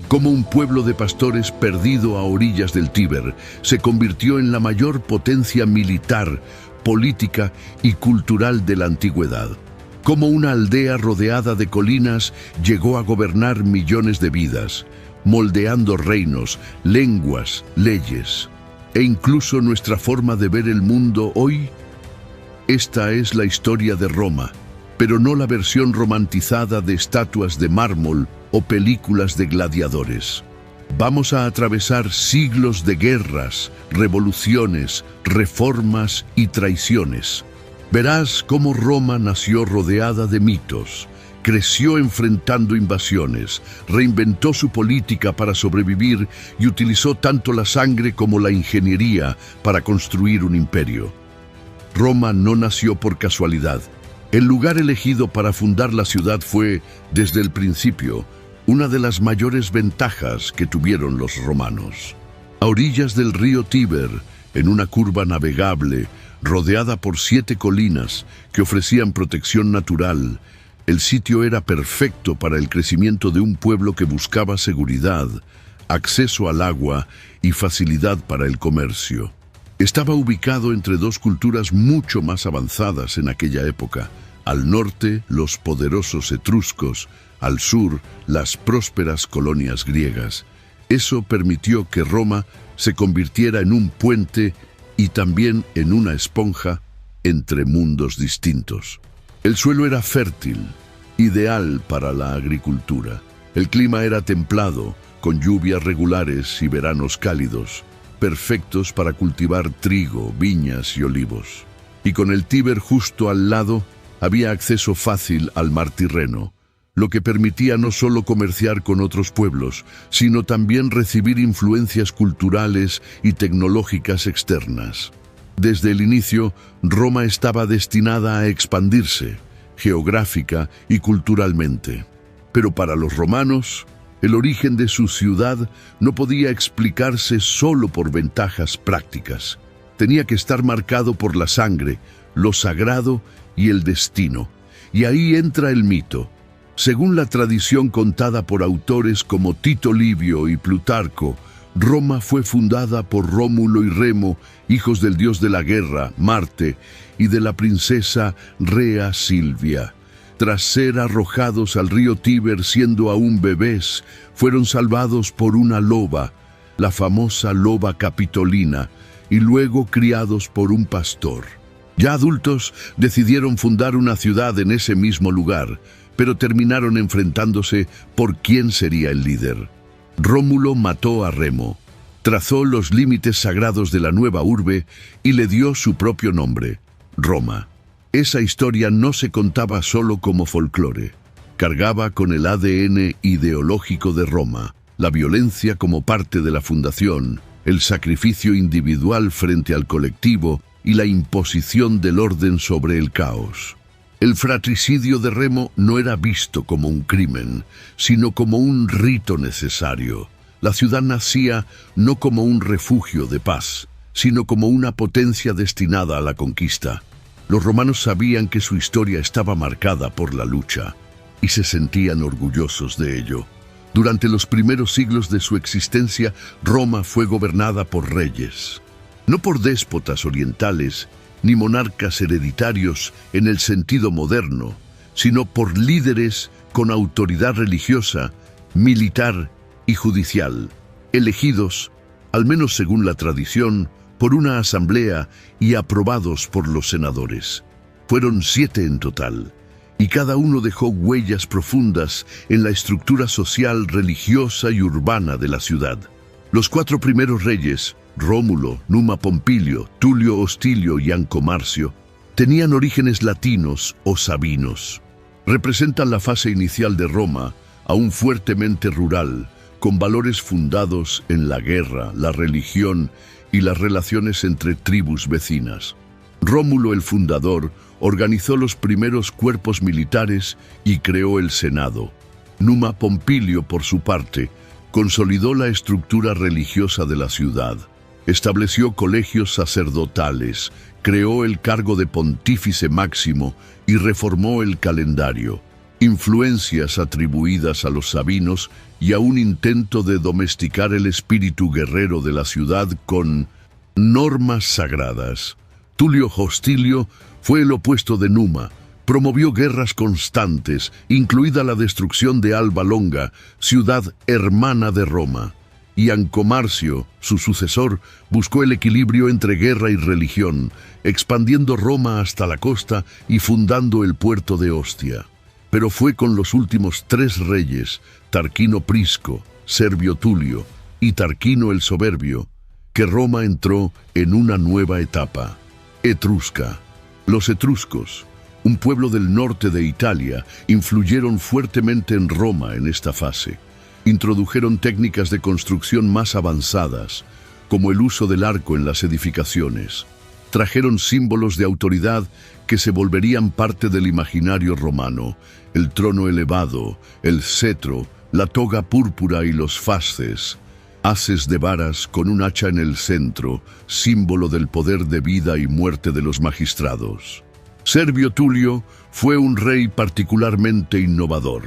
Como un pueblo de pastores perdido a orillas del Tíber, se convirtió en la mayor potencia militar, política y cultural de la antigüedad. Como una aldea rodeada de colinas, llegó a gobernar millones de vidas, moldeando reinos, lenguas, leyes, e incluso nuestra forma de ver el mundo hoy. Esta es la historia de Roma, pero no la versión romantizada de estatuas de mármol o películas de gladiadores. Vamos a atravesar siglos de guerras, revoluciones, reformas y traiciones. Verás cómo Roma nació rodeada de mitos, creció enfrentando invasiones, reinventó su política para sobrevivir y utilizó tanto la sangre como la ingeniería para construir un imperio. Roma no nació por casualidad. El lugar elegido para fundar la ciudad fue, desde el principio, una de las mayores ventajas que tuvieron los romanos. A orillas del río Tíber, en una curva navegable, rodeada por 7 colinas que ofrecían protección natural, el sitio era perfecto para el crecimiento de un pueblo que buscaba seguridad, acceso al agua y facilidad para el comercio. Estaba ubicado entre 2 culturas mucho más avanzadas en aquella época. Al norte, los poderosos etruscos, al sur, las prósperas colonias griegas. Eso permitió que Roma se convirtiera en un puente y también en una esponja entre mundos distintos. El suelo era fértil, ideal para la agricultura. El clima era templado, con lluvias regulares y veranos cálidos, perfectos para cultivar trigo, viñas y olivos. Y con el Tíber justo al lado, había acceso fácil al mar Tirreno, lo que permitía no solo comerciar con otros pueblos, sino también recibir influencias culturales y tecnológicas externas. Desde el inicio, Roma estaba destinada a expandirse, geográfica y culturalmente. Pero para los romanos, el origen de su ciudad no podía explicarse solo por ventajas prácticas. Tenía que estar marcado por la sangre, lo sagrado y el destino. Y ahí entra el mito. Según la tradición contada por autores como Tito Livio y Plutarco, Roma fue fundada por Rómulo y Remo, hijos del dios de la guerra, Marte, y de la princesa Rea Silvia. Tras ser arrojados al río Tíber siendo aún bebés, fueron salvados por una loba, la famosa loba Capitolina, y luego criados por un pastor. Ya adultos, decidieron fundar una ciudad en ese mismo lugar, pero terminaron enfrentándose por quién sería el líder. Rómulo mató a Remo, trazó los límites sagrados de la nueva urbe y le dio su propio nombre, Roma. Esa historia no se contaba solo como folclore. Cargaba con el ADN ideológico de Roma, la violencia como parte de la fundación, el sacrificio individual frente al colectivo y la imposición del orden sobre el caos. El fratricidio de Remo no era visto como un crimen, sino como un rito necesario. La ciudad nacía no como un refugio de paz, sino como una potencia destinada a la conquista. Los romanos sabían que su historia estaba marcada por la lucha, y se sentían orgullosos de ello. Durante los primeros siglos de su existencia, Roma fue gobernada por reyes. No por déspotas orientales, ni monarcas hereditarios en el sentido moderno, sino por líderes con autoridad religiosa, militar y judicial, elegidos, al menos según la tradición, por una asamblea y aprobados por los senadores. Fueron 7 en total, y cada uno dejó huellas profundas en la estructura social, religiosa y urbana de la ciudad. Los 4 primeros reyes, Rómulo, Numa Pompilio, Tulio Hostilio y Anco Marcio, tenían orígenes latinos o sabinos. Representan la fase inicial de Roma, aún fuertemente rural, con valores fundados en la guerra, la religión y las relaciones entre tribus vecinas. Rómulo el fundador organizó los primeros cuerpos militares y creó el Senado. Numa Pompilio, por su parte, consolidó la estructura religiosa de la ciudad. Estableció colegios sacerdotales, creó el cargo de pontífice máximo y reformó el calendario. influencias atribuidas a los sabinos y a un intento de domesticar el espíritu guerrero de la ciudad con normas sagradas. Tulio Hostilio fue el opuesto de Numa. Promovió guerras constantes, incluida la destrucción de Alba Longa, ciudad hermana de Roma. Y Ancomarcio, su sucesor, buscó el equilibrio entre guerra y religión, expandiendo Roma hasta la costa y fundando el puerto de Ostia. Pero fue con los últimos tres reyes, Tarquino Prisco, Servio Tulio y Tarquino el Soberbio, que Roma entró en una nueva etapa. Etrusca. Los etruscos, un pueblo del norte de Italia, influyeron fuertemente en Roma en esta fase. Introdujeron técnicas de construcción más avanzadas, como el uso del arco en las edificaciones. Trajeron símbolos de autoridad que se volverían parte del imaginario romano: el trono elevado, el cetro, la toga púrpura y los fasces. Haces de varas con un hacha en el centro, símbolo del poder de vida y muerte de los magistrados. Servio Tulio fue un rey particularmente innovador.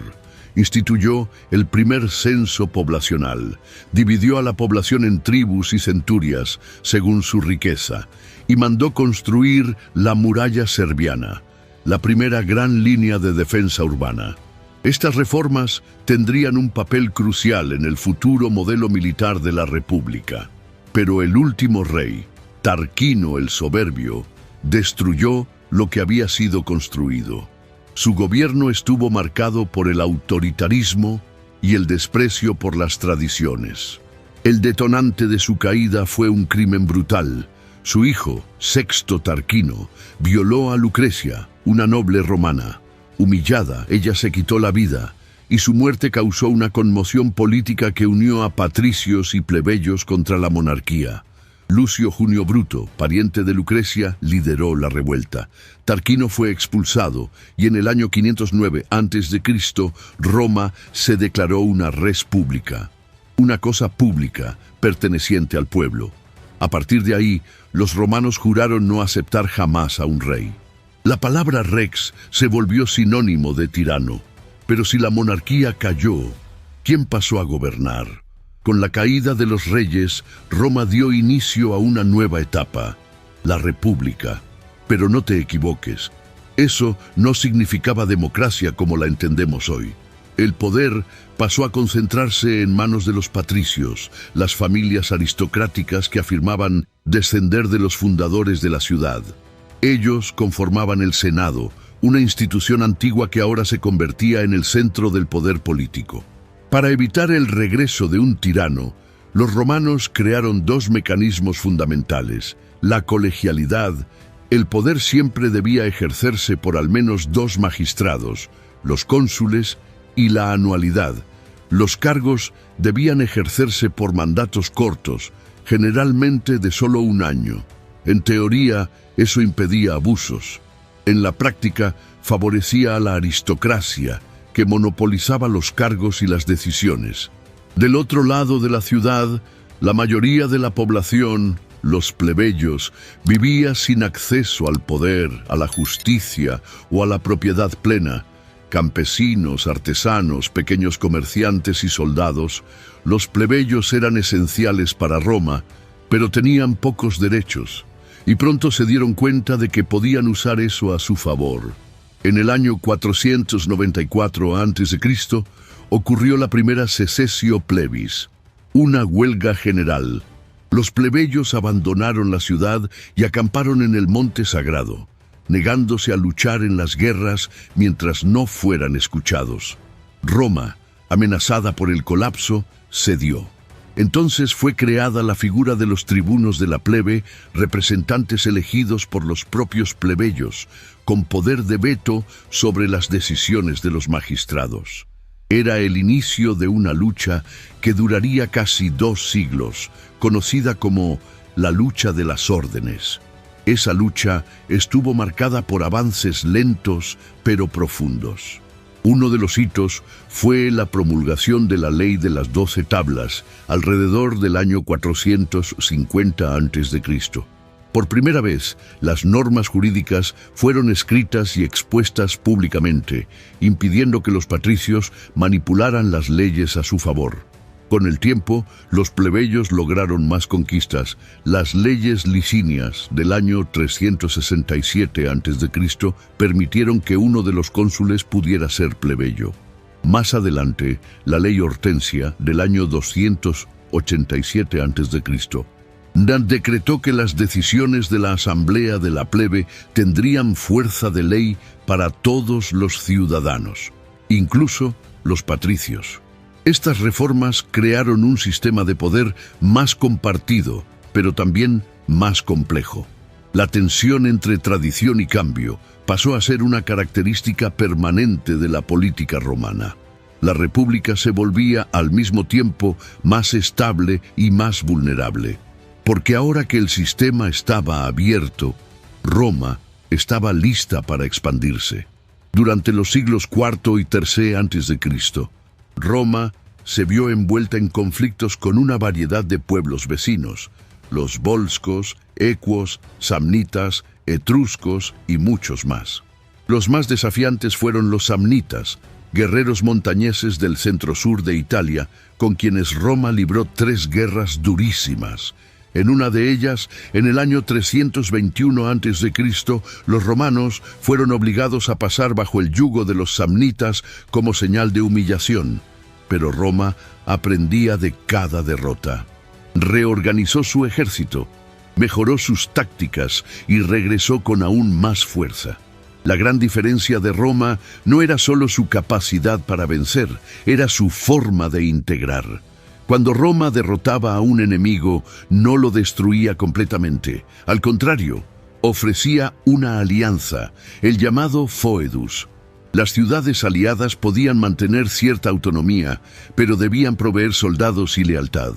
Instituyó el primer censo poblacional, dividió a la población en tribus y centurias según su riqueza, y mandó construir la muralla serviana, la primera gran línea de defensa urbana. Estas reformas tendrían un papel crucial en el futuro modelo militar de la República. Pero el último rey, Tarquino el Soberbio, destruyó lo que había sido construido. Su gobierno estuvo marcado por el autoritarismo y el desprecio por las tradiciones. El detonante de su caída fue un crimen brutal. Su hijo, Sexto Tarquino, violó a Lucrecia, una noble romana. Humillada, ella se quitó la vida, y su muerte causó una conmoción política que unió a patricios y plebeyos contra la monarquía. Lucio Junio Bruto, pariente de Lucrecia, lideró la revuelta. Tarquino fue expulsado y en el año 509 a.C., Roma se declaró una res pública, una cosa pública perteneciente al pueblo. A partir de ahí, los romanos juraron no aceptar jamás a un rey. La palabra rex se volvió sinónimo de tirano, pero si la monarquía cayó, ¿quién pasó a gobernar? Con la caída de los reyes, Roma dio inicio a una nueva etapa, la República. Pero no te equivoques, eso no significaba democracia como la entendemos hoy. El poder pasó a concentrarse en manos de los patricios, las familias aristocráticas que afirmaban descender de los fundadores de la ciudad. Ellos conformaban el Senado, una institución antigua que ahora se convertía en el centro del poder político. Para evitar el regreso de un tirano, los romanos crearon dos mecanismos fundamentales: la colegialidad. El poder siempre debía ejercerse por al menos dos magistrados, los cónsules, y la anualidad. Los cargos debían ejercerse por mandatos cortos, generalmente de solo un año. En teoría, eso impedía abusos. En la práctica, favorecía a la aristocracia, que monopolizaba los cargos y las decisiones. Del otro lado de la ciudad, la mayoría de la población, los plebeyos, vivía sin acceso al poder, a la justicia o a la propiedad plena. Campesinos, artesanos, pequeños comerciantes y soldados, los plebeyos eran esenciales para Roma, pero tenían pocos derechos, y pronto se dieron cuenta de que podían usar eso a su favor. En el año 494 a.C. ocurrió la primera secessio plebis, una huelga general. Los plebeyos abandonaron la ciudad y acamparon en el monte sagrado, negándose a luchar en las guerras mientras no fueran escuchados. Roma, amenazada por el colapso, cedió. Entonces fue creada la figura de los tribunos de la plebe, representantes elegidos por los propios plebeyos, con poder de veto sobre las decisiones de los magistrados. Era el inicio de una lucha que duraría casi 2 siglos, conocida como la lucha de las órdenes. Esa lucha estuvo marcada por avances lentos pero profundos. Uno de los hitos fue la promulgación de la Ley de las 12 Tablas, alrededor del año 450 a.C. Por primera vez, las normas jurídicas fueron escritas y expuestas públicamente, impidiendo que los patricios manipularan las leyes a su favor. Con el tiempo, los plebeyos lograron más conquistas. Las leyes licinias del año 367 a.C. permitieron que uno de los cónsules pudiera ser plebeyo. Más adelante, la ley Hortensia del año 287 a.C. decretó que las decisiones de la asamblea de la plebe tendrían fuerza de ley para todos los ciudadanos, incluso los patricios. Estas reformas crearon un sistema de poder más compartido, pero también más complejo. La tensión entre tradición y cambio pasó a ser una característica permanente de la política romana. La república se volvía al mismo tiempo más estable y más vulnerable, porque ahora que el sistema estaba abierto, Roma estaba lista para expandirse. Durante los siglos IV y III a.C., Roma se vio envuelta en conflictos con una variedad de pueblos vecinos, los volscos, ecuos, samnitas, etruscos y muchos más. Los más desafiantes fueron los samnitas, guerreros montañeses del centro-sur de Italia, con quienes Roma libró 3 guerras durísimas. En una de ellas, en el año 321 a.C., los romanos fueron obligados a pasar bajo el yugo de los samnitas como señal de humillación. Pero Roma aprendía de cada derrota. Reorganizó su ejército, mejoró sus tácticas y regresó con aún más fuerza. La gran diferencia de Roma no era solo su capacidad para vencer, era su forma de integrar. Cuando Roma derrotaba a un enemigo, no lo destruía completamente. Al contrario, ofrecía una alianza, el llamado foedus. Las ciudades aliadas podían mantener cierta autonomía, pero debían proveer soldados y lealtad.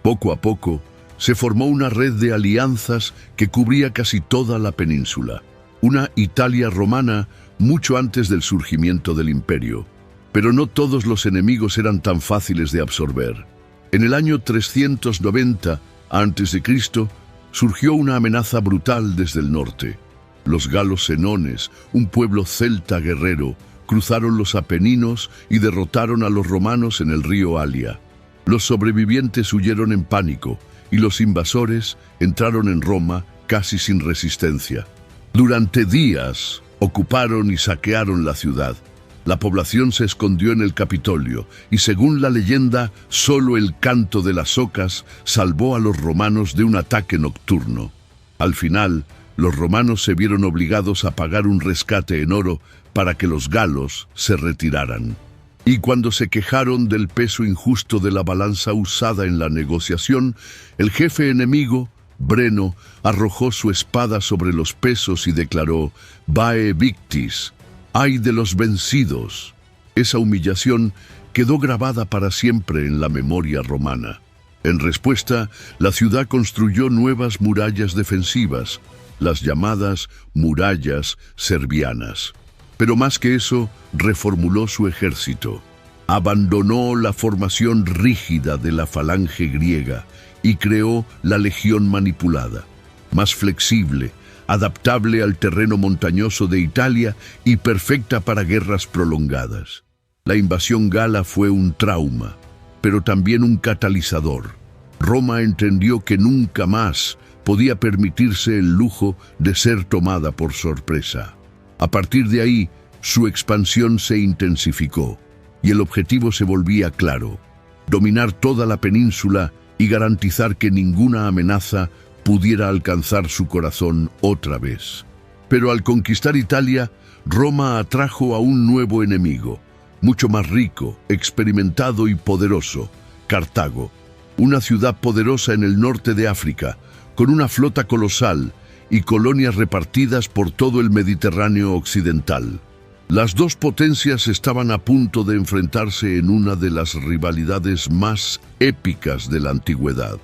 Poco a poco, se formó una red de alianzas que cubría casi toda la península. Una Italia romana mucho antes del surgimiento del imperio. Pero no todos los enemigos eran tan fáciles de absorber. En el año 390 a.C., surgió una amenaza brutal desde el norte. Los galos senones, un pueblo celta guerrero, cruzaron los Apeninos y derrotaron a los romanos en el río Alia. Los sobrevivientes huyeron en pánico y los invasores entraron en Roma casi sin resistencia. Durante días ocuparon y saquearon la ciudad. La población se escondió en el Capitolio y, según la leyenda, solo el canto de las ocas salvó a los romanos de un ataque nocturno. Al final, los romanos se vieron obligados a pagar un rescate en oro para que los galos se retiraran. Y cuando se quejaron del peso injusto de la balanza usada en la negociación, el jefe enemigo, Breno, arrojó su espada sobre los pesos y declaró: «Vae victis», «Ay de los vencidos». Esa humillación quedó grabada para siempre en la memoria romana. En respuesta, la ciudad construyó nuevas murallas defensivas, las llamadas murallas servianas. Pero más que eso, reformuló su ejército. Abandonó la formación rígida de la falange griega y creó la legión manipulada, más flexible, adaptable al terreno montañoso de Italia y perfecta para guerras prolongadas. La invasión gala fue un trauma, pero también un catalizador. Roma entendió que nunca más podía permitirse el lujo de ser tomada por sorpresa. A partir de ahí, su expansión se intensificó y el objetivo se volvía claro: dominar toda la península y garantizar que ninguna amenaza pudiera alcanzar su corazón otra vez. Pero al conquistar Italia, Roma atrajo a un nuevo enemigo, mucho más rico, experimentado y poderoso: Cartago, una ciudad poderosa en el norte de África, con una flota colosal y colonias repartidas por todo el Mediterráneo occidental. Las dos potencias estaban a punto de enfrentarse en una de las rivalidades más épicas de la antigüedad,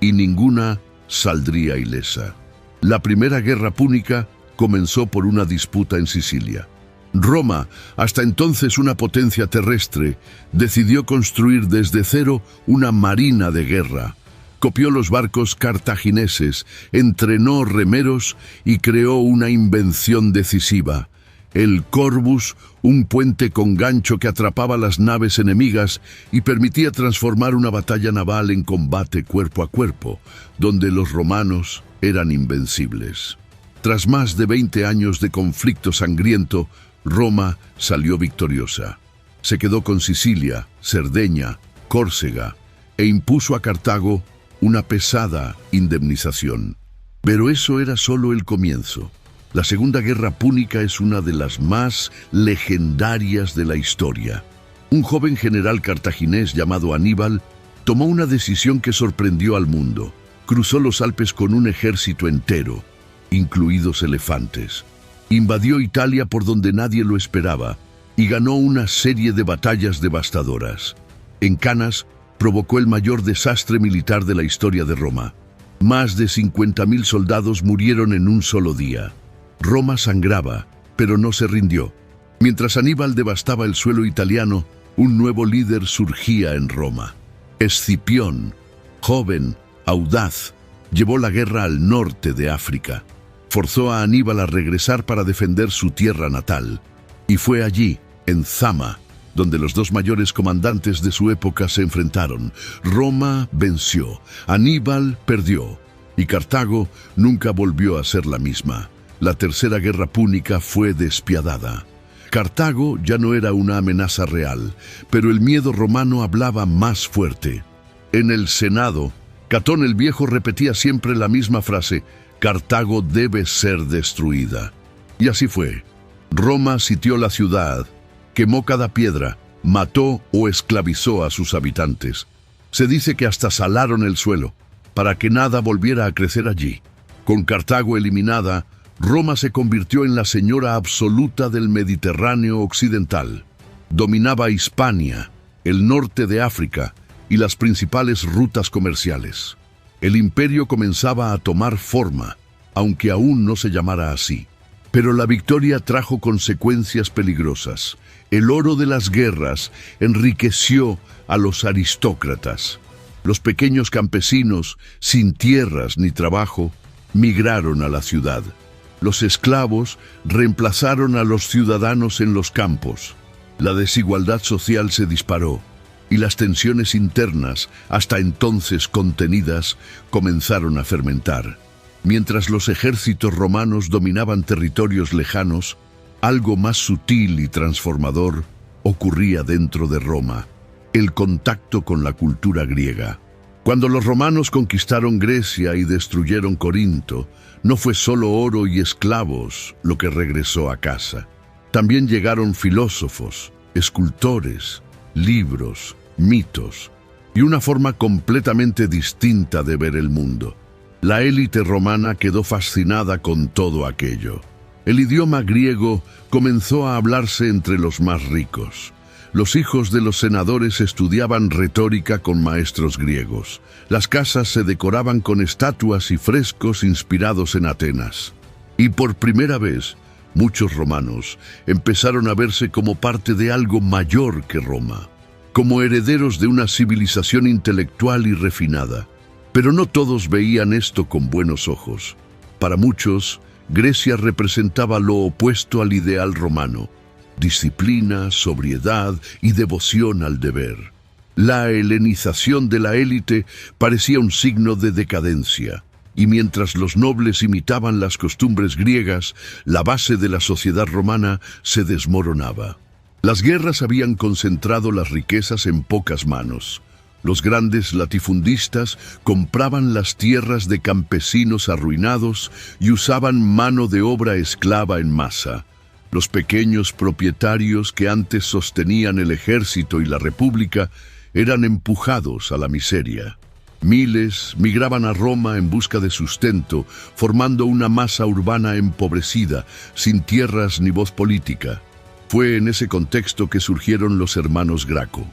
y ninguna saldría ilesa. La primera guerra púnica comenzó por una disputa en Sicilia. Roma, hasta entonces una potencia terrestre, decidió construir desde cero una marina de guerra. Copió los barcos cartagineses, entrenó remeros y creó una invención decisiva: el Corvus, un puente con gancho que atrapaba las naves enemigas y permitía transformar una batalla naval en combate cuerpo a cuerpo, donde los romanos eran invencibles. Tras más de 20 años de conflicto sangriento, Roma salió victoriosa. Se quedó con Sicilia, Cerdeña, Córcega e impuso a Cartago una pesada indemnización. Pero eso era solo el comienzo. La Segunda Guerra Púnica es una de las más legendarias de la historia. Un joven general cartaginés llamado Aníbal tomó una decisión que sorprendió al mundo. Cruzó los Alpes con un ejército entero, incluidos elefantes. Invadió Italia por donde nadie lo esperaba y ganó una serie de batallas devastadoras. En Canas provocó el mayor desastre militar de la historia de Roma. Más de 50.000 soldados murieron en un solo día. Roma sangraba, pero no se rindió. Mientras Aníbal devastaba el suelo italiano, un nuevo líder surgía en Roma. Escipión, joven, audaz, llevó la guerra al norte de África. Forzó a Aníbal a regresar para defender su tierra natal. Y fue allí, en Zama, donde los dos mayores comandantes de su época se enfrentaron. Roma venció, Aníbal perdió, y Cartago nunca volvió a ser la misma. La Tercera Guerra Púnica fue despiadada. Cartago ya no era una amenaza real, pero el miedo romano hablaba más fuerte. En el Senado, Catón el Viejo repetía siempre la misma frase: Cartago debe ser destruida. Y así fue. Roma sitió la ciudad, quemó cada piedra, mató o esclavizó a sus habitantes. Se dice que hasta salaron el suelo, para que nada volviera a crecer allí. Con Cartago eliminada, Roma se convirtió en la señora absoluta del Mediterráneo occidental. Dominaba Hispania, el norte de África y las principales rutas comerciales. El imperio comenzaba a tomar forma, aunque aún no se llamara así. Pero la victoria trajo consecuencias peligrosas. El oro de las guerras enriqueció a los aristócratas. Los pequeños campesinos, sin tierras ni trabajo, migraron a la ciudad. Los esclavos reemplazaron a los ciudadanos en los campos. La desigualdad social se disparó y las tensiones internas, hasta entonces contenidas, comenzaron a fermentar. Mientras los ejércitos romanos dominaban territorios lejanos, algo más sutil y transformador ocurría dentro de Roma: el contacto con la cultura griega. Cuando los romanos conquistaron Grecia y destruyeron Corinto, no fue solo oro y esclavos lo que regresó a casa. También llegaron filósofos, escultores, libros, mitos y una forma completamente distinta de ver el mundo. La élite romana quedó fascinada con todo aquello. El idioma griego comenzó a hablarse entre los más ricos. Los hijos de los senadores estudiaban retórica con maestros griegos. Las casas se decoraban con estatuas y frescos inspirados en Atenas. Y por primera vez, muchos romanos empezaron a verse como parte de algo mayor que Roma, como herederos de una civilización intelectual y refinada. Pero no todos veían esto con buenos ojos. Para muchos, Grecia representaba lo opuesto al ideal romano: disciplina, sobriedad y devoción al deber. La helenización de la élite parecía un signo de decadencia, y mientras los nobles imitaban las costumbres griegas, la base de la sociedad romana se desmoronaba. Las guerras habían concentrado las riquezas en pocas manos. Los grandes latifundistas compraban las tierras de campesinos arruinados y usaban mano de obra esclava en masa. Los pequeños propietarios que antes sostenían el ejército y la república eran empujados a la miseria. Miles migraban a Roma en busca de sustento, formando una masa urbana empobrecida, sin tierras ni voz política. Fue en ese contexto que surgieron los hermanos Graco.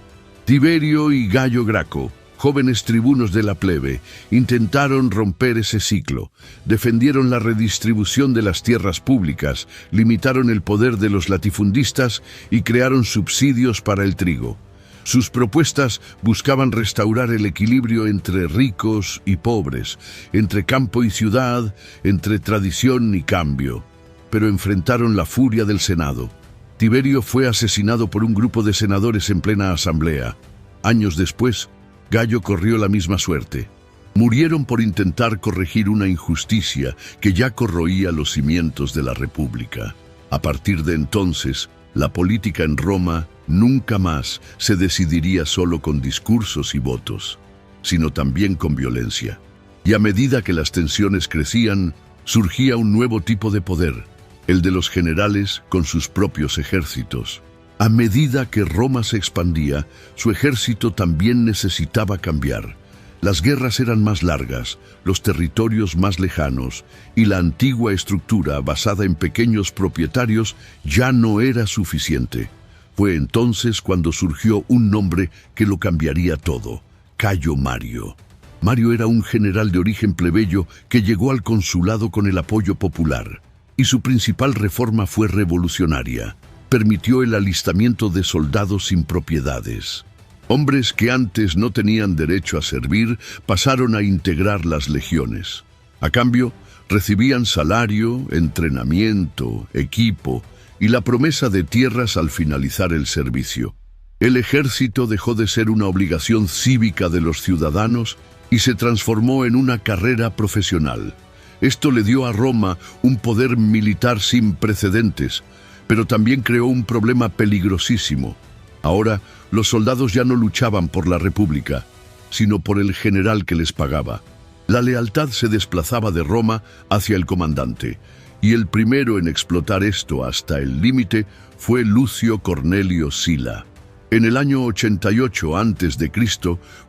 Tiberio y Gayo Graco, jóvenes tribunos de la plebe, intentaron romper ese ciclo. Defendieron la redistribución de las tierras públicas, limitaron el poder de los latifundistas y crearon subsidios para el trigo. Sus propuestas buscaban restaurar el equilibrio entre ricos y pobres, entre campo y ciudad, entre tradición y cambio. Pero enfrentaron la furia del Senado. Tiberio fue asesinado por un grupo de senadores en plena asamblea. Años después, Gayo corrió la misma suerte. Murieron por intentar corregir una injusticia que ya corroía los cimientos de la República. A partir de entonces, la política en Roma nunca más se decidiría solo con discursos y votos, sino también con violencia. Y a medida que las tensiones crecían, surgía un nuevo tipo de poder, el de los generales con sus propios ejércitos. A medida que Roma se expandía, su ejército también necesitaba cambiar. Las guerras eran más largas, los territorios más lejanos, y la antigua estructura basada en pequeños propietarios ya no era suficiente. Fue entonces cuando surgió un nombre que lo cambiaría todo: Cayo Mario. Mario era un general de origen plebeyo que llegó al consulado con el apoyo popular, y su principal reforma fue revolucionaria. Permitió el alistamiento de soldados sin propiedades. Hombres que antes no tenían derecho a servir pasaron a integrar las legiones. A cambio, recibían salario, entrenamiento, equipo y la promesa de tierras al finalizar el servicio. El ejército dejó de ser una obligación cívica de los ciudadanos y se transformó en una carrera profesional. Esto le dio a Roma un poder militar sin precedentes, pero también creó un problema peligrosísimo. Ahora, los soldados ya no luchaban por la República, sino por el general que les pagaba. La lealtad se desplazaba de Roma hacia el comandante, y el primero en explotar esto hasta el límite fue Lucio Cornelio Sila. En el año 88 a.C.,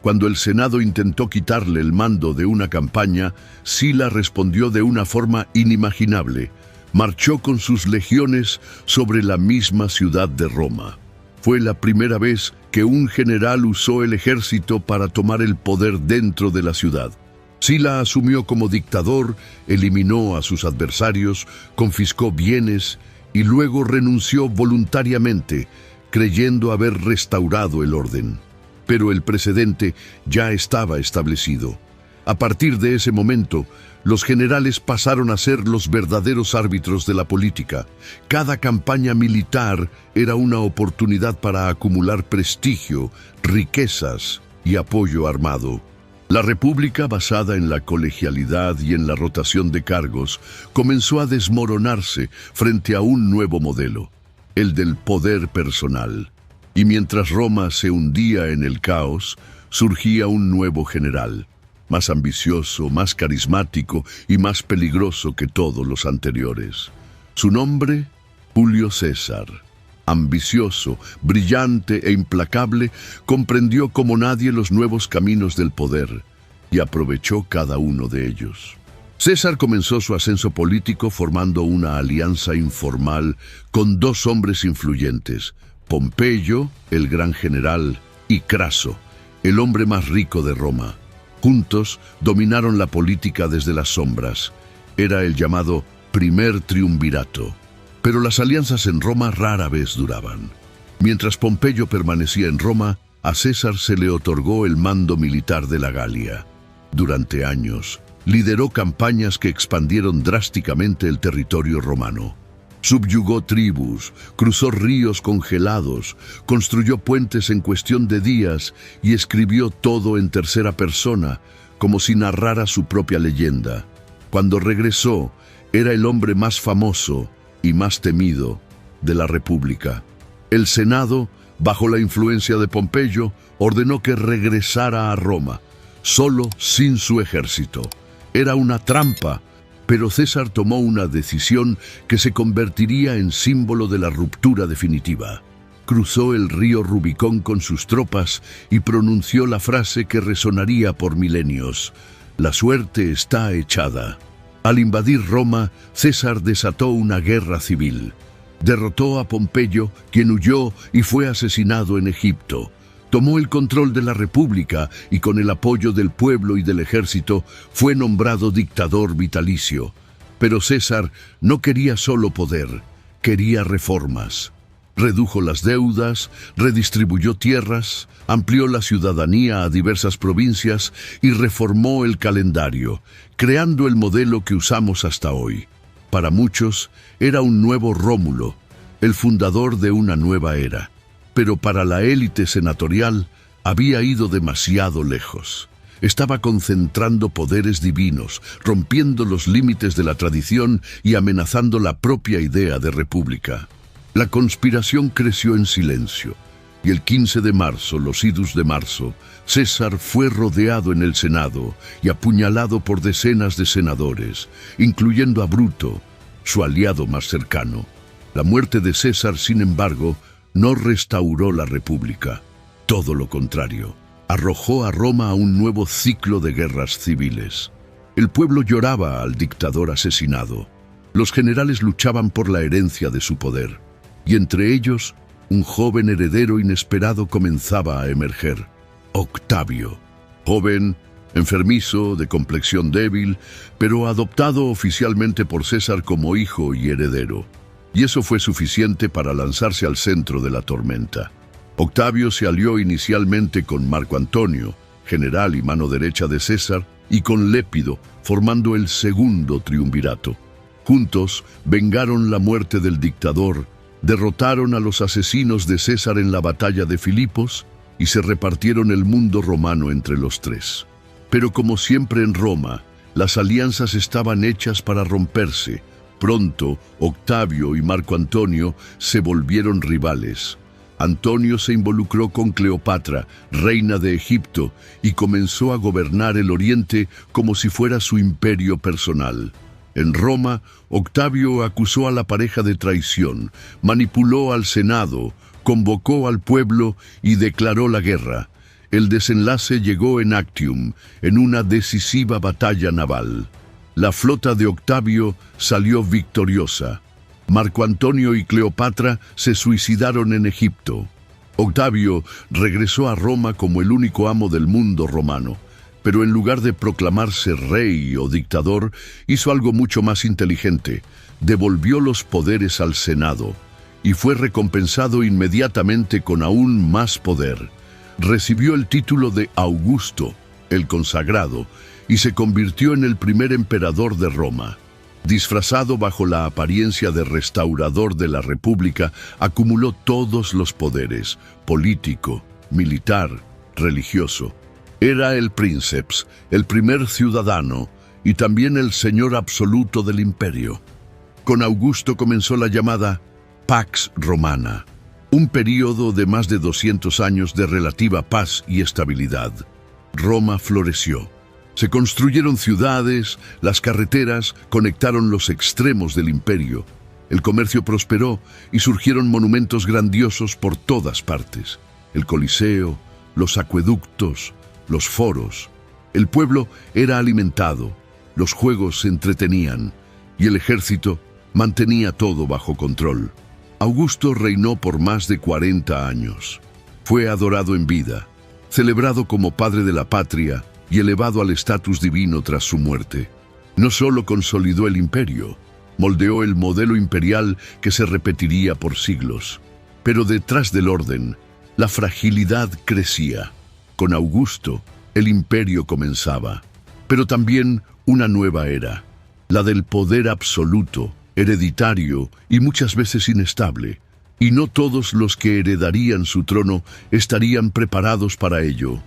cuando el Senado intentó quitarle el mando de una campaña, Sila respondió de una forma inimaginable. Marchó con sus legiones sobre la misma ciudad de Roma. Fue la primera vez que un general usó el ejército para tomar el poder dentro de la ciudad. Sila asumió como dictador, eliminó a sus adversarios, confiscó bienes y luego renunció voluntariamente, creyendo haber restaurado el orden. Pero el precedente ya estaba establecido. A partir de ese momento, los generales pasaron a ser los verdaderos árbitros de la política. Cada campaña militar era una oportunidad para acumular prestigio, riquezas y apoyo armado. La república, basada en la colegialidad y en la rotación de cargos, comenzó a desmoronarse frente a un nuevo modelo, el del poder personal. Y mientras Roma se hundía en el caos, surgía un nuevo general, más ambicioso, más carismático y más peligroso que todos los anteriores. Su nombre, Julio César. Ambicioso, brillante e implacable, comprendió como nadie los nuevos caminos del poder y aprovechó cada uno de ellos. César comenzó su ascenso político formando una alianza informal con dos hombres influyentes: Pompeyo, el gran general, y Craso, el hombre más rico de Roma. Juntos dominaron la política desde las sombras. Era el llamado primer triunvirato. Pero las alianzas en Roma rara vez duraban. Mientras Pompeyo permanecía en Roma, a César se le otorgó el mando militar de la Galia. Durante años, lideró campañas que expandieron drásticamente el territorio romano. Subyugó tribus, cruzó ríos congelados, construyó puentes en cuestión de días y escribió todo en tercera persona, como si narrara su propia leyenda. Cuando regresó, era el hombre más famoso y más temido de la República. El Senado, bajo la influencia de Pompeyo, ordenó que regresara a Roma, solo sin su ejército. Era una trampa, pero César tomó una decisión que se convertiría en símbolo de la ruptura definitiva. Cruzó el río Rubicón con sus tropas y pronunció la frase que resonaría por milenios: «La suerte está echada». Al invadir Roma, César desató una guerra civil. Derrotó a Pompeyo, quien huyó y fue asesinado en Egipto. Tomó el control de la República y con el apoyo del pueblo y del ejército fue nombrado dictador vitalicio. Pero César no quería solo poder, quería reformas. Redujo las deudas, redistribuyó tierras, amplió la ciudadanía a diversas provincias y reformó el calendario, creando el modelo que usamos hasta hoy. Para muchos, era un nuevo Rómulo, el fundador de una nueva era. Pero para la élite senatorial, había ido demasiado lejos. Estaba concentrando poderes divinos, rompiendo los límites de la tradición y amenazando la propia idea de república. La conspiración creció en silencio, y el 15 de marzo, los idus de marzo, César fue rodeado en el Senado y apuñalado por decenas de senadores, incluyendo a Bruto, su aliado más cercano. La muerte de César, sin embargo, no restauró la república. Todo lo contrario, arrojó a Roma a un nuevo ciclo de guerras civiles. El pueblo lloraba al dictador asesinado. Los generales luchaban por la herencia de su poder. Y entre ellos, un joven heredero inesperado comenzaba a emerger. Octavio. Joven, enfermizo, de complexión débil, pero adoptado oficialmente por César como hijo y heredero. Y eso fue suficiente para lanzarse al centro de la tormenta. Octavio se alió inicialmente con Marco Antonio, general y mano derecha de César, y con Lépido, formando el segundo triunvirato. Juntos, vengaron la muerte del dictador, derrotaron a los asesinos de César en la batalla de Filipos y se repartieron el mundo romano entre los tres. Pero como siempre en Roma, las alianzas estaban hechas para romperse. Pronto, Octavio y Marco Antonio se volvieron rivales. Antonio se involucró con Cleopatra, reina de Egipto, y comenzó a gobernar el Oriente como si fuera su imperio personal. En Roma, Octavio acusó a la pareja de traición, manipuló al Senado, convocó al pueblo y declaró la guerra. El desenlace llegó en Actium, en una decisiva batalla naval. La flota de Octavio salió victoriosa. Marco Antonio y Cleopatra se suicidaron en Egipto. Octavio regresó a Roma como el único amo del mundo romano. Pero en lugar de proclamarse rey o dictador, hizo algo mucho más inteligente. Devolvió los poderes al Senado y fue recompensado inmediatamente con aún más poder. Recibió el título de Augusto, el consagrado, y se convirtió en el primer emperador de Roma. Disfrazado bajo la apariencia de restaurador de la República, acumuló todos los poderes: político, militar, religioso. Era el princeps, el primer ciudadano y también el señor absoluto del imperio. Con Augusto comenzó la llamada Pax Romana, un período de más de 200 años de relativa paz y estabilidad. Roma floreció. Se construyeron ciudades, las carreteras conectaron los extremos del imperio. El comercio prosperó y surgieron monumentos grandiosos por todas partes. El Coliseo, los acueductos, los foros. El pueblo era alimentado, los juegos se entretenían y el ejército mantenía todo bajo control. Augusto reinó por más de 40 años. Fue adorado en vida, celebrado como padre de la patria y elevado al estatus divino tras su muerte. No solo consolidó el imperio, moldeó el modelo imperial que se repetiría por siglos. Pero detrás del orden, la fragilidad crecía. Con Augusto, el imperio comenzaba, pero también una nueva era, la del poder absoluto, hereditario y muchas veces inestable, y no todos los que heredarían su trono estarían preparados para ello.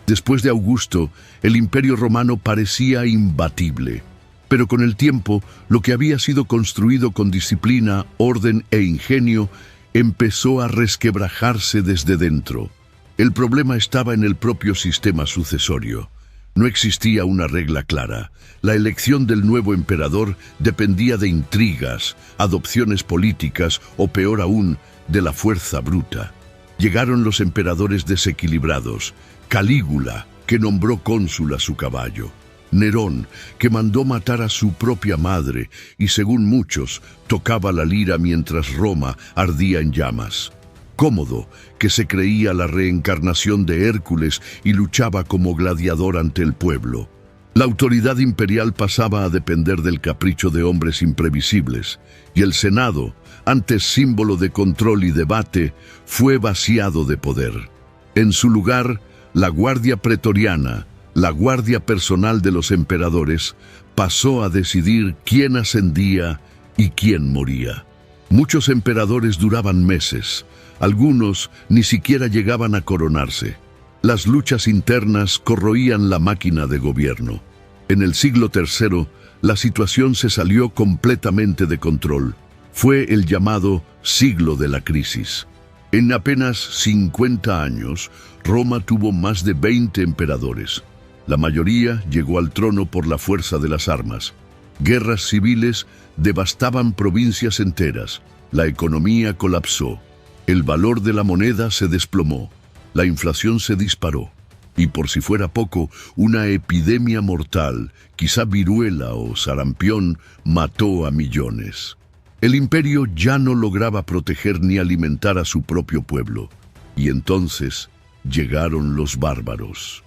Después de Augusto, el imperio romano parecía imbatible, pero con el tiempo, lo que había sido construido con disciplina, orden e ingenio, empezó a resquebrajarse desde dentro. El problema estaba en el propio sistema sucesorio. No existía una regla clara. La elección del nuevo emperador dependía de intrigas, adopciones políticas o, peor aún, de la fuerza bruta. Llegaron los emperadores desequilibrados: Calígula, que nombró cónsul a su caballo; Nerón, que mandó matar a su propia madre y, según muchos, tocaba la lira mientras Roma ardía en llamas; Cómodo, que se creía la reencarnación de Hércules y luchaba como gladiador ante el pueblo; La autoridad imperial pasaba a depender del capricho de hombres imprevisibles, y el Senado, antes símbolo de control y debate, fue vaciado de poder. En su lugar, la Guardia Pretoriana, la guardia personal de los emperadores, pasó a decidir quién ascendía y quién moría. Muchos emperadores duraban meses, algunos ni siquiera llegaban a coronarse. Las luchas internas corroían la máquina de gobierno. En el siglo III, la situación se salió completamente de control. Fue el llamado siglo de la crisis. En apenas 50 años, Roma tuvo más de 20 emperadores. La mayoría llegó al trono por la fuerza de las armas. Guerras civiles devastaban provincias enteras. La economía colapsó. El valor de la moneda se desplomó. La inflación se disparó. Y por si fuera poco, una epidemia mortal, quizá viruela o sarampión, mató a millones. El imperio ya no lograba proteger ni alimentar a su propio pueblo. Y entonces llegaron los bárbaros.